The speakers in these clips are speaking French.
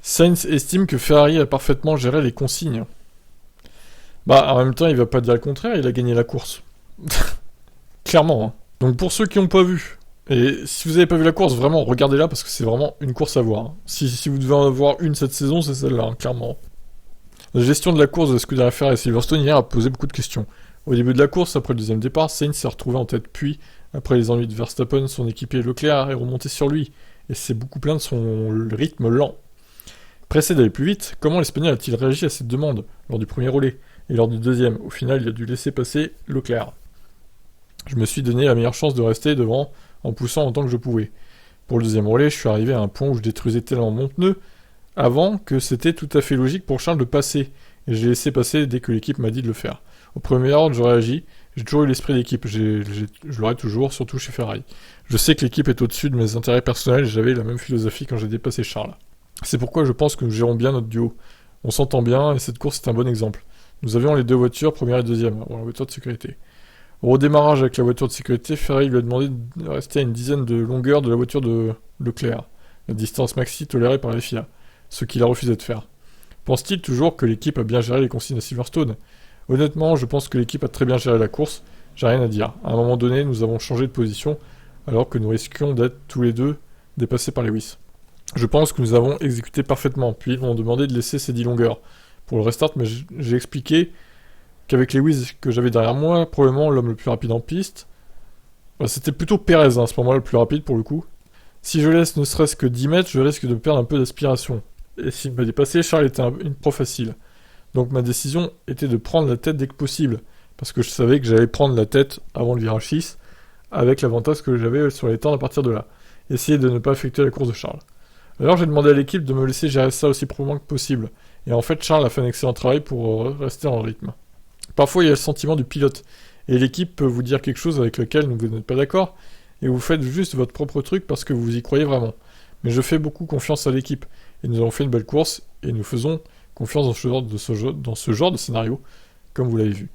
Sainz estime que Ferrari a parfaitement géré les consignes. Bah, en même temps, il va pas dire le contraire, il a gagné la course. Clairement, hein. Donc pour ceux qui n'ont pas vu, et si vous avez pas vu la course, vraiment, regardez-la parce que c'est vraiment une course à voir, hein. Si vous devez en avoir une cette saison, c'est celle-là, hein, clairement. La gestion de la course de la Scuderia Ferrari et Silverstone hier a posé beaucoup de questions. Au début de la course, après le deuxième départ, Sainz s'est retrouvé en tête, puis, après les ennuis de Verstappen, son équipier Leclerc est remonté sur lui, et s'est beaucoup plaint de son rythme lent. Pressé d'aller plus vite, comment l'Espagnol a-t-il réagi à cette demande lors du premier relais et lors du deuxième? Au final, il a dû laisser passer Leclerc. Je me suis donné la meilleure chance de rester devant en poussant autant que je pouvais. Pour le deuxième relais, je suis arrivé à un point où je détruisais tellement mon pneu avant que c'était tout à fait logique pour Charles de passer, et j'ai laissé passer dès que l'équipe m'a dit de le faire. Au premier ordre, je réagis, j'ai toujours eu l'esprit d'équipe, je l'aurai toujours, surtout chez Ferrari. Je sais que l'équipe est au-dessus de mes intérêts personnels et j'avais la même philosophie quand j'ai dépassé Charles. C'est pourquoi je pense que nous gérons bien notre duo. On s'entend bien et cette course est un bon exemple. Nous avions les deux voitures, première et deuxième, avant la voiture de sécurité. Au redémarrage avec la voiture de sécurité, Ferrari lui a demandé de rester à une dizaine de longueur de la voiture de Leclerc, la distance maxi tolérée par la FIA, ce qu'il a refusé de faire. Pense-t-il toujours que l'équipe a bien géré les consignes à Silverstone? Honnêtement, je pense que l'équipe a très bien géré la course, j'ai rien à dire. À un moment donné, nous avons changé de position, alors que nous risquions d'être tous les deux dépassés par Lewis. Je pense que nous avons exécuté parfaitement, puis ils m'ont demandé de laisser ces 10 longueurs pour le restart, mais j'ai expliqué qu'avec Lewis que j'avais derrière moi, probablement l'homme le plus rapide en piste, bah, c'était plutôt Perez, hein, à ce moment-là, le plus rapide pour le coup. Si je laisse ne serait-ce que 10 mètres, je risque de perdre un peu d'aspiration. Et s'il m'a dépassé, Charles était une pro facile. Donc ma décision était de prendre la tête dès que possible, parce que je savais que j'allais prendre la tête avant le virage 6, avec l'avantage que j'avais sur les temps à partir de là. Essayer de ne pas effectuer la course de Charles. Alors j'ai demandé à l'équipe de me laisser gérer ça aussi proprement que possible. Et en fait, Charles a fait un excellent travail pour rester en rythme. Parfois, il y a le sentiment du pilote. Et l'équipe peut vous dire quelque chose avec lequel vous n'êtes pas d'accord, et vous faites juste votre propre truc parce que vous y croyez vraiment. Mais je fais beaucoup confiance à l'équipe. Et nous avons fait une belle course, et nous faisons confiance dans ce genre de scénario, comme vous l'avez vu.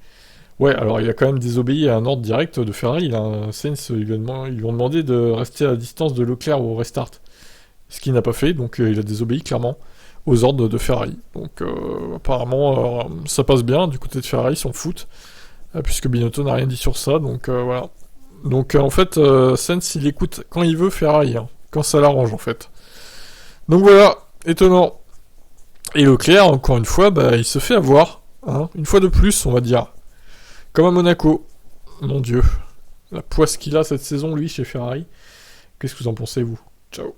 Ouais, alors il a quand même désobéi à un ordre direct de Ferrari. Sainz, ils lui ont demandé de rester à la distance de Leclerc au restart. Ce qu'il n'a pas fait, donc il a désobéi clairement aux ordres de Ferrari. Donc apparemment ça passe bien, du côté de Ferrari ils s'en foutent, puisque Binotto n'a rien dit sur ça, donc voilà. Donc en fait Sainz il écoute quand il veut Ferrari, hein, quand ça l'arrange en fait. Donc voilà, étonnant. Et Leclerc, encore une fois, bah, il se fait avoir, hein, une fois de plus on va dire, comme à Monaco. Mon dieu, la poisse qu'il a cette saison lui chez Ferrari. Qu'est-ce que vous en pensez vous? Ciao.